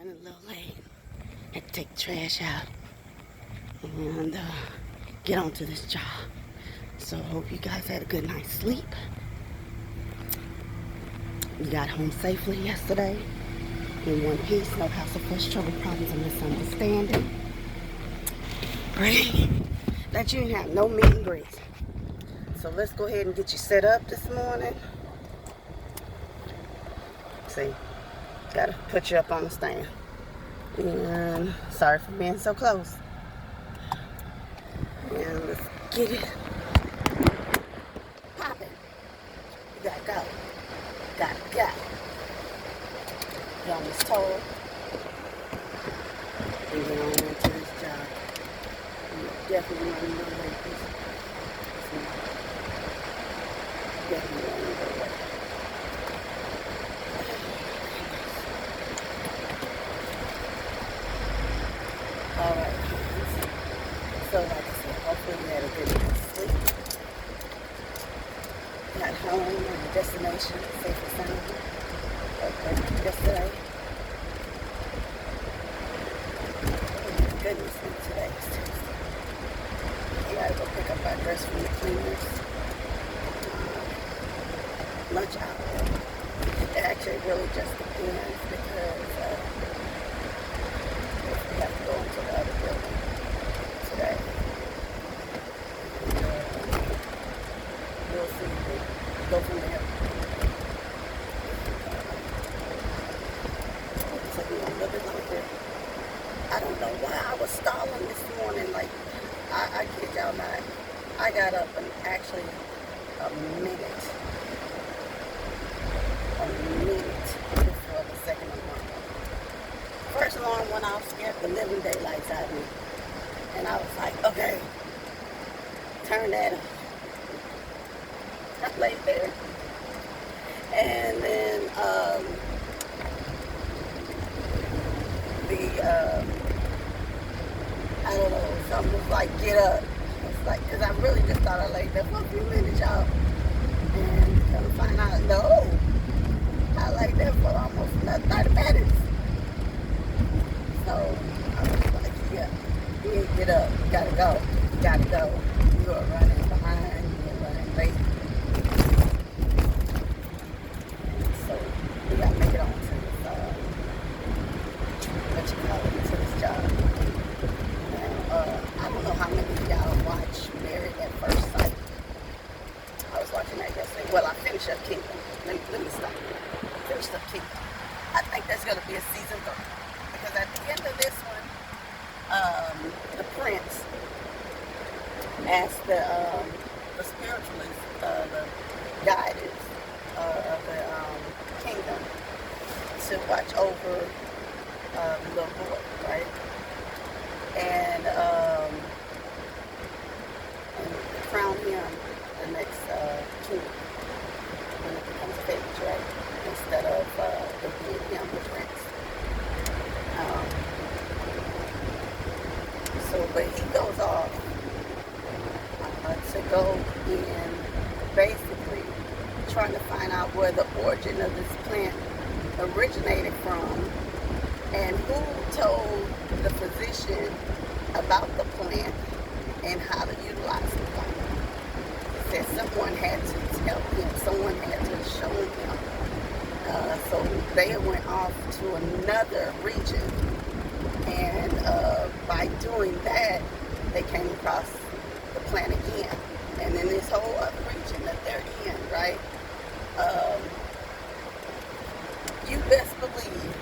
Running a little late. Had to take the trash out and get onto this job. So hope you guys had a good night's sleep. We got home safely yesterday in one piece. No hassle, fuss, trouble, problems, or misunderstanding. Pray that you didn't have no meet and greets. So let's go ahead and get you set up this morning. See, gotta put you up on the stand. And sorry for being so close. And let's get it popping. You gotta go. Gotta go. Get on this toe and get on into this job. You definitely want to know like this. Definitely want to know like Alright, so like I said, hopefully you had a good night's sleep. Got home and the destination safe and sound yesterday. Oh my goodness, and today is Tuesday. I gotta go pick up our dress from the cleaners. Lunch hour. It actually really just depends because we have to go into the other building today. And, we'll see. We'll go from there. It took me a little bit longer. I don't know why I was stalling this morning. Like, I kid y'all not. I got up in actually a minute before the second alarm. First alarm went off, scared the living daylights out of me. And I was like, okay, turn that off. I laid there. And then I don't know, something was like, get up. It's like, because I really just thought I laid there for a few minutes, y'all. And come to find out, no. I laid there for almost 30 minutes. So I was like, yeah, you need to get up. You gotta go. You gotta go. You are running behind. You are running late. And so we gotta make it on to this, to this job. Now, I don't know how many of y'all watch Married at First Sight. I was watching that yesterday. Well, I finished up Kingdom. Let me stop. Finished up Kingdom. I think there's gonna be a season 3. Because at the end of this one, the prince asked the spiritualist, the guidance of the kingdom to watch over the little boy, right? And crown him the next king when it becomes a baby, right? Instead of it being him, the prince. But he goes off to go in basically trying to find out where the origin of this plant originated from and who told the physician about the plant and how to utilize the plant. He said someone had to tell him, someone had to show him. So they went off to another region. And by doing that, they came across the plant again. And in this whole other region that they're in, right? You best believe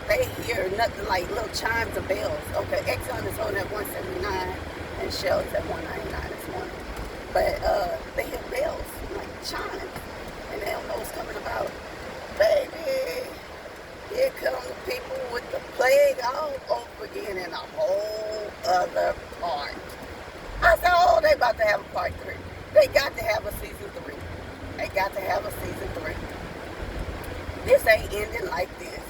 they hear nothing like little chimes of bells. Okay, Exxon is on at 179 and Shell is at 199 this morning. But they hear bells, like chimes. And they don't know what's coming about. Baby, here come the people with the plague all over again in a whole other part. I said, oh, they about to have a part 3. They got to have a season 3. They got to have a season 3. This ain't ending like this.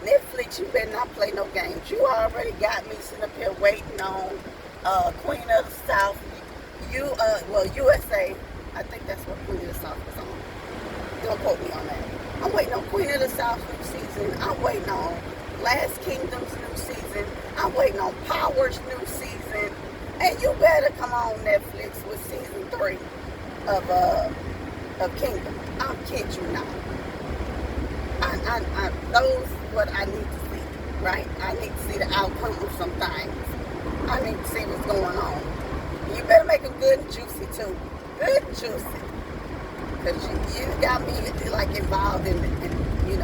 Netflix, you better not play no games. You already got me sitting up here waiting on Queen of the South. USA. I think that's what Queen of the South was on. Don't quote me on that. I'm waiting on Queen of the South new season. I'm waiting on Last Kingdom's new season. I'm waiting on Power's new season. And you better come on Netflix with season 3 of Kingdom. I'll kid you not. Those what I need to see, right? I need to see the outcome of some things. I need to see what's going on. You better make them good and juicy too. Good and juicy. Because you got me like involved in in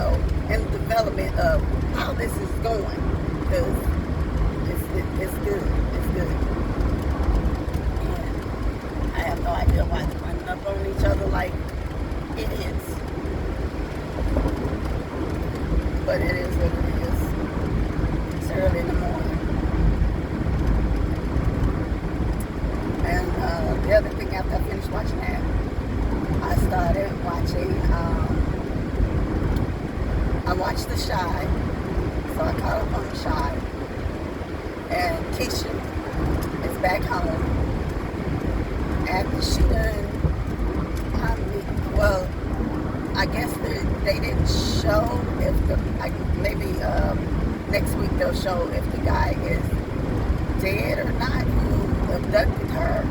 the development of how this is going. Because it's good. It's good. And I have no idea why they're running up on each other like idiots. But it is what it is. It's early in the morning. And the other thing, after I finished watching that, I started watching, I watched The Shy, so I caught up on The Shy, and Keisha is back home, after she done, well, I guess they didn't show if maybe next week they'll show if the guy is dead or not who abducted her.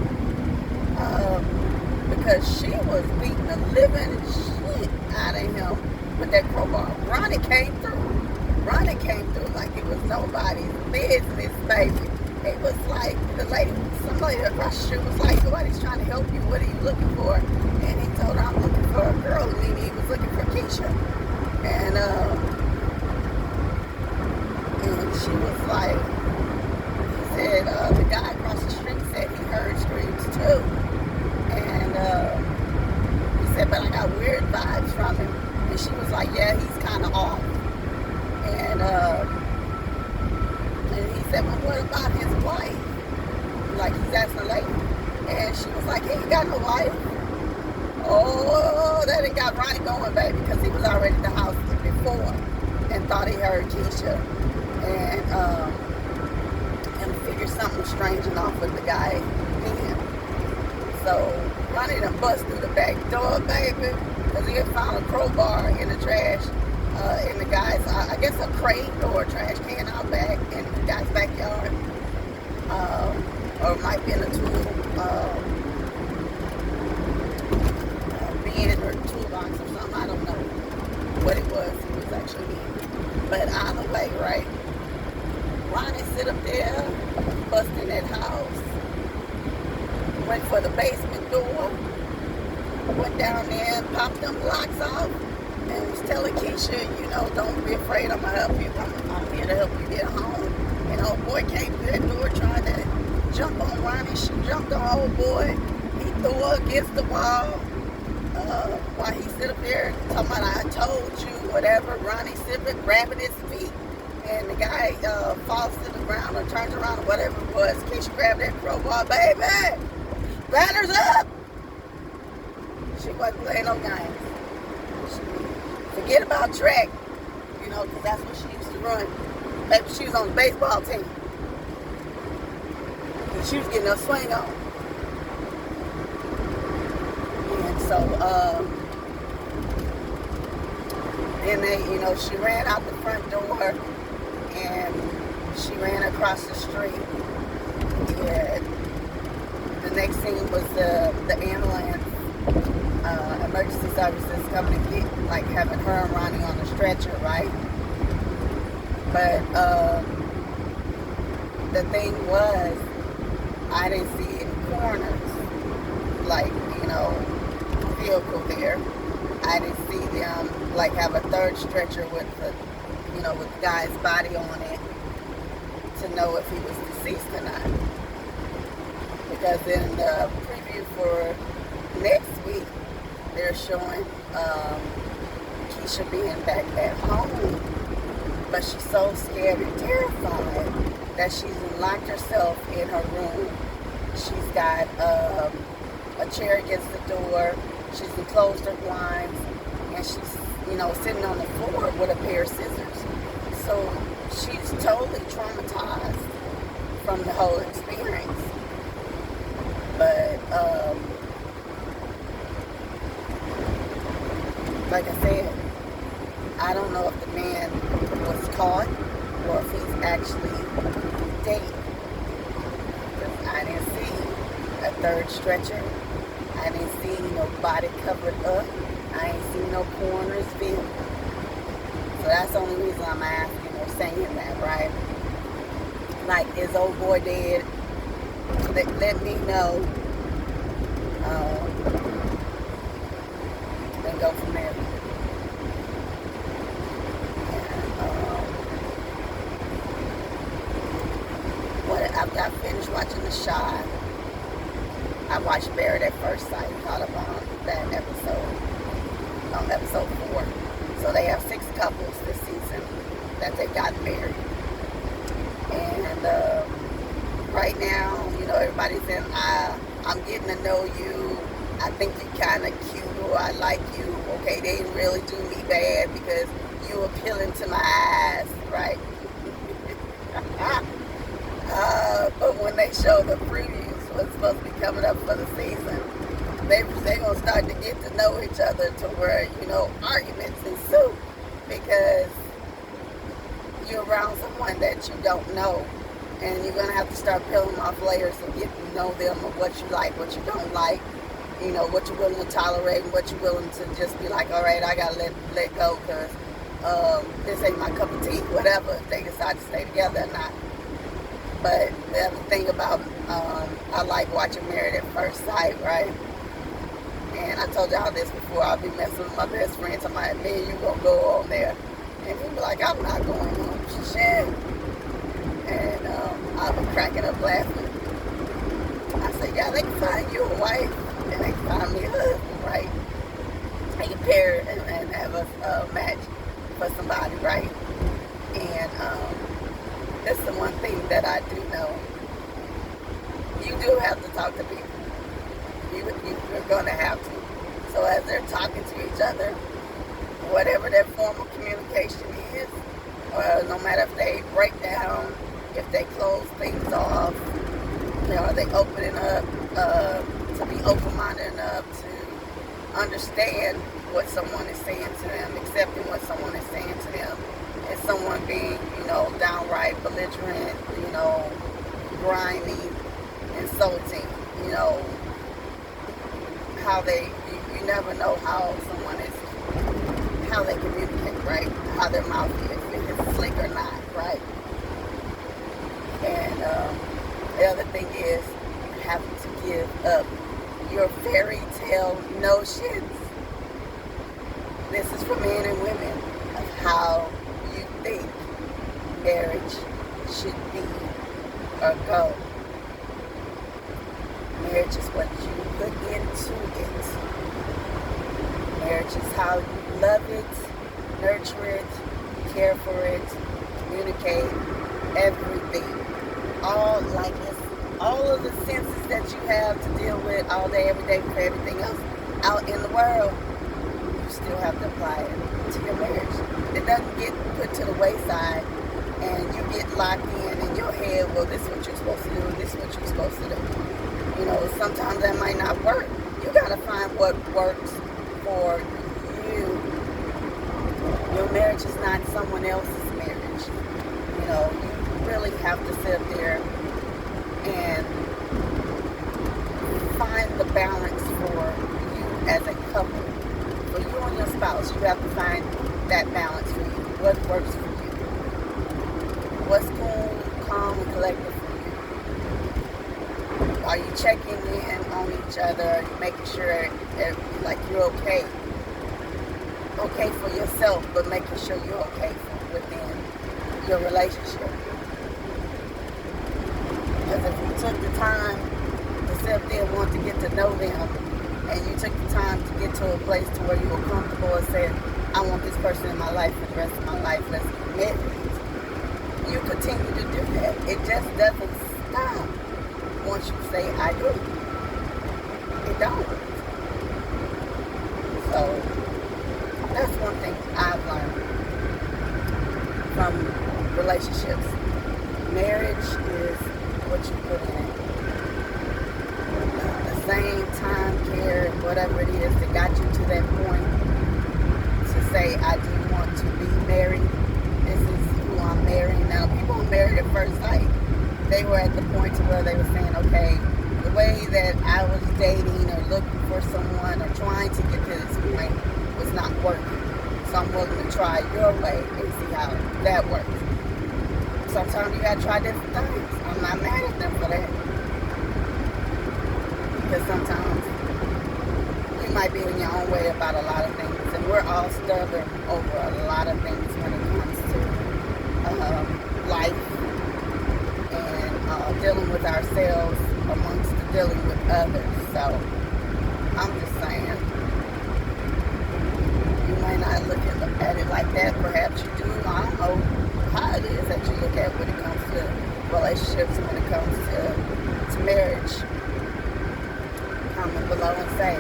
Because she was beating the living shit out of him with that crowbar. Ronnie came through. Ronnie came through like it was nobody's business, baby. It was like some lady across the street was like, nobody's trying to help you. What are you looking for? And he told her, I'm looking for a girl. And he was looking for Keisha. And she was like, he said, the guy across the street said he heard screams too. And he said, but I got weird vibes from him. And she was like, yeah, he's kind of off. And he said, well, what about his wife? Like, he's asking the lady. And she was like, he ain't got no wife. Oh, that ain't got Ronnie going, baby, because he was already at the house before and thought he heard Keisha. And figured something was strange enough with the guy in. So Ronnie done bust through the back door, baby, because he had found a crowbar in the trash, in the guy's, I guess a crate or a trash can out back in the guy's backyard. Or it might be in a tool bin or toolbox or something. I don't know what it was he was actually in. But either way, right? Ronnie sit up there, busting that house. Went for the basement door, went down there and popped them locks off, and was telling Keisha, don't be afraid, I'm gonna help you. I'm here to help you get home. And old boy came through that door trying to jump on Ronnie. She jumped on old boy. He threw her against the wall. While he sit up there talking about, I told you, whatever. Ronnie sitting, grabbing his feet. And the guy falls to the ground or turns around or whatever it was. Keisha grabbed that crowbar, baby. Banners up! She wasn't playing no games. Forget about track, because that's what she used to run. Maybe she was on the baseball team. And she was getting her swing on. And so, then they, she ran out the front door and she ran across the street. And the next scene was the ambulance, emergency services coming to get, like, having her and Ronnie on the stretcher, right? But the thing was, I didn't see any corners, like, vehicle there. I didn't see them, like, have a third stretcher with the, with the guy's body on it to know if he was deceased or not. Because in the preview for next week, they're showing Keisha being back at home. But she's so scared and terrified that she's locked herself in her room. She's got a chair against the door. She's enclosed her blinds. And she's, sitting on the floor with a pair of scissors. So she's totally traumatized from the whole experience. But, like I said, I don't know if the man was caught or if he's actually dating. Because I didn't see a third stretcher. I didn't see no body covered up. I ain't seen no coroner's view. So that's the only reason I'm asking or saying that, right? Like, is old boy dead? Let me know. And go from there. After I finished watching The Shy, I watched Married at First Sight. Caught up on that episode, on episode 4. So they have 6 couples this season that they got married. And right now, everybody's in, I'm getting to know you. I think you kind of cute, or I like you. Okay, they didn't really do me bad because you appealing to my eyes, right? But when they show the previews, what's supposed to be coming up for the season, they're going to start to get to know each other to where, arguments ensue because you're around someone that you don't know. And you're going to have to start peeling off layers and get to know them of what you like, what you don't like, what you're willing to tolerate and what you're willing to just be like, all right, I got to let go because this ain't my cup of tea, whatever, if they decide to stay together or not. But the other thing about, I like watching Married at First Sight, right? And I told y'all this before, I'll be messing with my best friend, talking about, man, you gonna go on there. And he'll be like, I'm not going on, shit. And I'll be cracking up laughing. I say, yeah, they can find you a wife, and they can find me a husband, right? They can pair and have a match for somebody, right? And that's the one thing that I do know. You do have to talk to people. You're going to have to. So as they're talking to each other, whatever their form of communication is, no matter if they break down, if they close things off, are they opening up to be open-minded enough to understand what someone is saying to them, accepting what someone is saying to them. Is someone being, downright belligerent, grimy, insulting, how you never know how someone is, how they communicate, right? How their mouth is, if it's slick or not, right? And the other thing is, you have to give up your fairy tale notions. This is for men and women of how you think marriage should be or go. Marriage is what you put into it. Marriage is how you love it, nurture it, care for it, communicate, everything. All of the senses that you have to deal with all day, every day for everything else out in the world, you still have to apply it to your marriage. It doesn't get put to the wayside and you get locked in your head, well, this is what you're supposed to do, this is what you're supposed to do. Sometimes that might not work. You got to find what works for you. Your marriage is not someone else's marriage. You really have to sit there and find the balance for you as a couple. For you and your spouse, you have to find that balance for you. What works for you? What's cool, calm, and collected for you? Are you checking in on each other? Are you making sure like you're okay? Okay for yourself, but making sure you're okay within your relationship. Because if you took the time to sit there and want to get to know them, and you took the time to get to a place to where you were comfortable and said, I want this person in my life for the rest of my life, let's commit, you continue to do that. It just doesn't stop once you say, I do. It don't. So, that's one thing I've learned from relationships. Marriage is what you put in it. The same time, care, whatever it is that got you to that point to say, I do want to be married. This is who I'm marrying. Now, they were at the point to where they were saying, okay, the way that I was dating or looking for someone or trying to get to this point was not working. So I'm willing to try your way and see how that works. Sometimes you gotta try different things. I'm not mad at them for that. Because sometimes you might be in your own way about a lot of things. And we're all stubborn over a lot of things when it comes to life and dealing with ourselves amongst dealing with others. So I'm just saying, you might not look at it like that. Perhaps you do. I don't know how it is that you look at when it comes to relationships, when it comes to marriage. Comment below and say,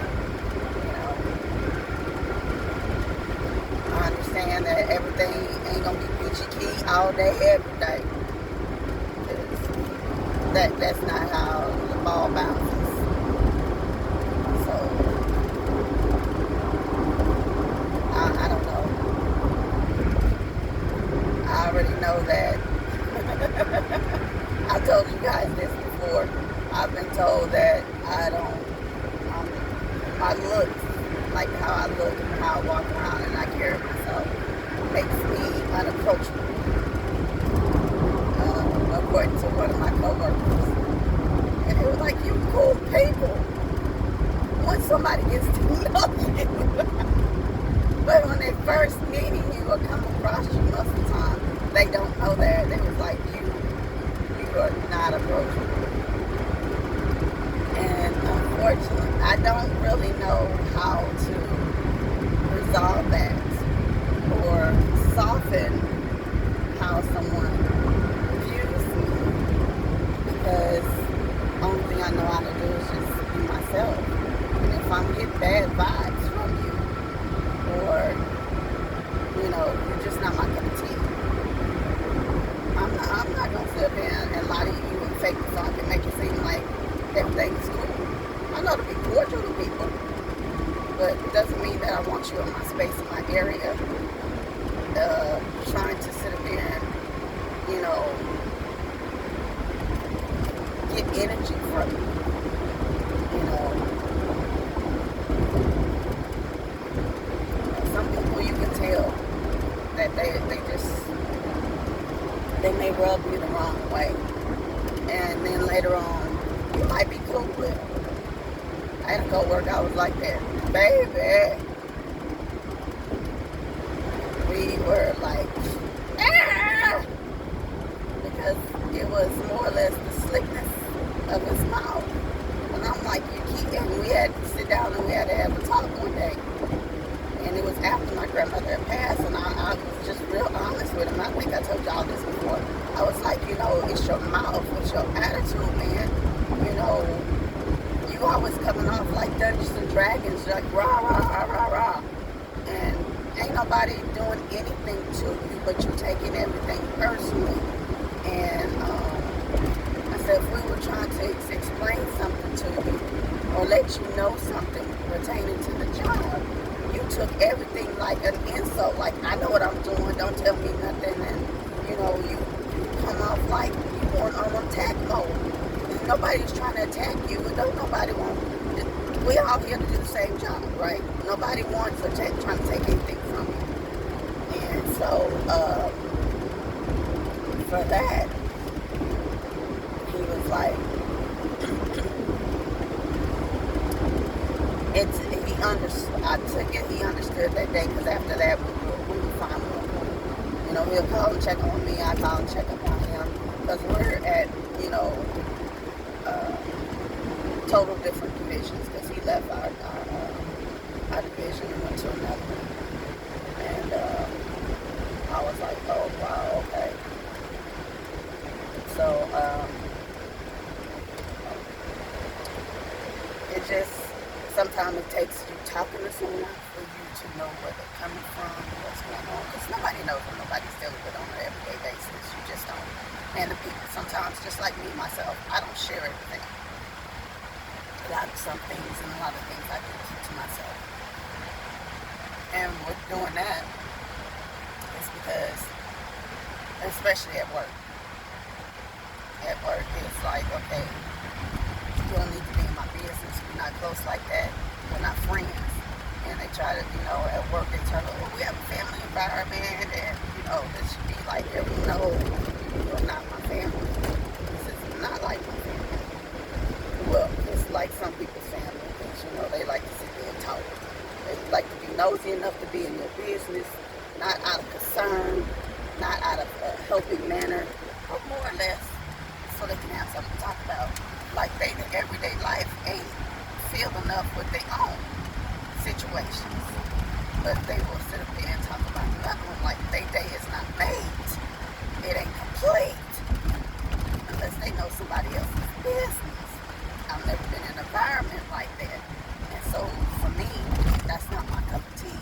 I understand that everything ain't gonna be peachy keen all day, every day. That's not how the ball bounces. So I don't know. I already know that. I told you guys this before. I've been told that I don't. My looks, like how I look and how I walk around and I carry myself, makes me unapproachable. According to one of my coworkers, and they were like, "You cool people once somebody gets to know you, but when they first meeting you or come across you, most of the time they don't know that." They was like, "You are not approachable." And unfortunately, I don't really know how to resolve that or soften how someone views me, because the only thing I know how to do is just be myself. And if I'm getting bad vibes from you, or you're just not my cup of tea, I'm not gonna sit there and lie to you and fake the funk and make it seem like everything's cool. I know to be cordial to people, but it doesn't mean that I want you in my space, in my area, trying to sit there and, get energy from you. Some people you can tell that they may rub you the wrong way, and then later on you might be cool with it. I had a co-worker, I was like that, baby. We were like, ah! Because it was more or less the slickness of his mouth. And I'm like, and we had to sit down and we had to have a talk one day. And it was after my grandmother had passed, and I was just real honest with him. I think I told y'all this before. I was like, it's your mouth, it's your attitude, man. You always coming off like Dungeons and Dragons, like rah, rah, rah, rah, rah. And ain't nobody doing anything to you, but you taking everything personally. And I said, if we were trying to explain something to you or let you know something pertaining to the job, you took everything like an insult. Like, I know what I'm doing, don't tell me nothing. And, you come off like you weren't on attack mode. Nobody's trying to attack you, and nobody wants. We all here to do the same job, right? Nobody wants to trying to take anything from you. And so, for that, he was like, he understood. I took it. He understood that day, because after that, we were fine. He'll call and check on me. I call and check up on him, because we're at, total different divisions, because he left our division and went to another one. And I was like, oh, wow, okay. So, it just, sometimes it takes you talking to someone for you to know where they're coming from, what's going on, because nobody knows what nobody's dealing with on an everyday basis. You just don't. And the people, sometimes, just like me, myself, I don't share everything. Some things and a lot of things I can keep to myself. And with doing that, it's because, especially at work, at work. It's like, okay, you don't need to be in my business. We're not close like that. We're not friends. And they try to, at work they try to, oh, we have a family environment, and, this should be like every, no, you're not my family. This is not like my family. Well, it's like some people's family, because, they like to sit there and talk. They like to be nosy enough to be in your business, not out of concern, not out of a helping manner, but more or less so they can have something to talk about. Like they, in everyday life, ain't feel enough with their own situations. But they will sit up there and talk about another one like their day is not made. It ain't complete unless they know somebody else's business. I've never been in an environment like that. And so for me, that's not my cup of tea.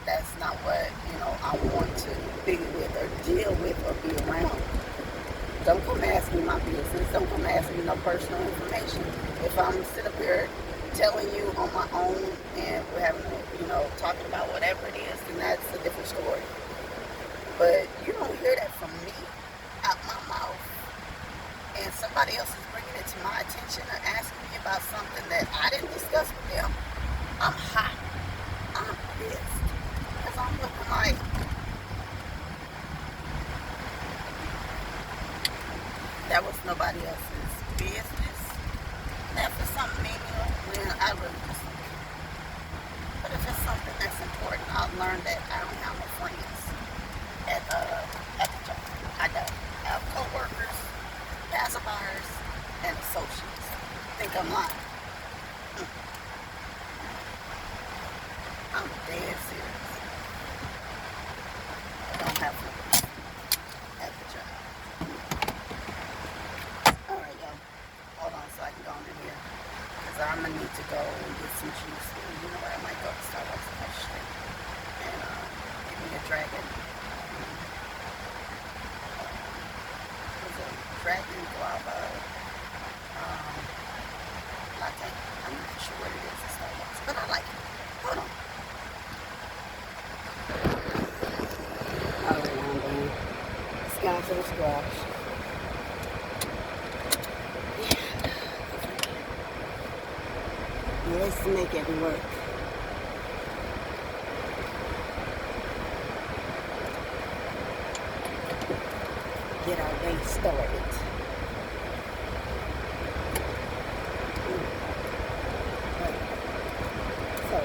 That's not what, I want to be with or deal with or be around. Don't come ask me my business. Don't come ask me no personal information. If I'm sitting up here telling you on my own and we're having, talking about whatever it is, then that's a different story. But you don't hear that from me out my mouth. And somebody else is bringing it to my attention or asking me about something that I didn't discuss with them. I'm hot. I'm pissed. Because I'm looking like, that was nobody else's business. Now, if it's something menial, then I really just don't care. But if it's something that's important, I've learned that I don't have no friends at the job. I don't. I have co-workers, passerbyers, and associates. Think I'm lying? I'm dead serious. I don't have friends at the job. Alright, y'all. Hold on so I can go in here. Because I'm going to need to go and get some juice. I might go to Starbucks across the street. And give me a dragon. There's a dragon guava latte. I'm not sure what it is at Starbucks. But I like it. Hold on. Alright, I'm done. It's gone to the squash. Let's make it work. Get our day started. So,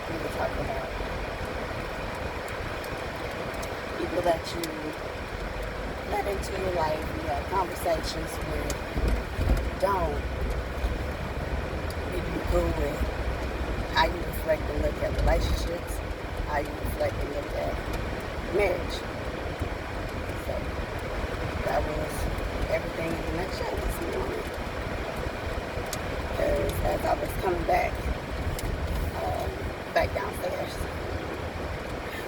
we were talking about people that you let into your life. You have conversations with. Don't. Cool with how you reflect and look at relationships, how you reflect and look at marriage. So that was everything in the nutshell this morning. Because as I was coming back downstairs,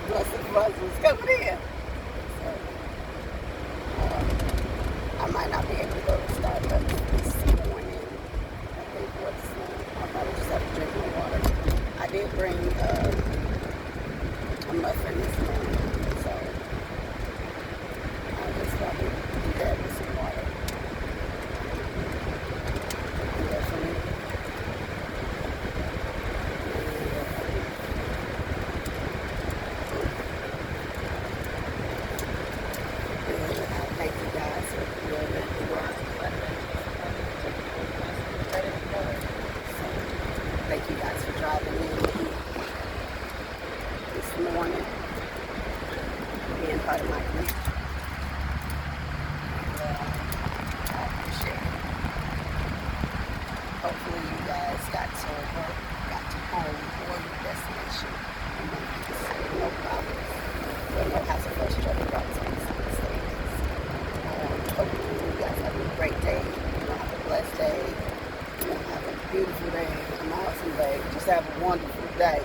my supervisor was coming in. So I might not be able to go to Starbucks this morning. I think I'll probably just have to drink my water. I did bring a muffin this morning, so I'll just probably do that with some water. Do that for me. Thank you guys for your work. Thank you guys for driving in this morning, being part of my group. I appreciate it. Hopefully you guys got to work, got to home, or your destination, and no problems. Or no hassle, frustration, problems on the state. Hopefully you guys have a great day. Have a blessed day. Have a beautiful day, an awesome day. Just have a wonderful day.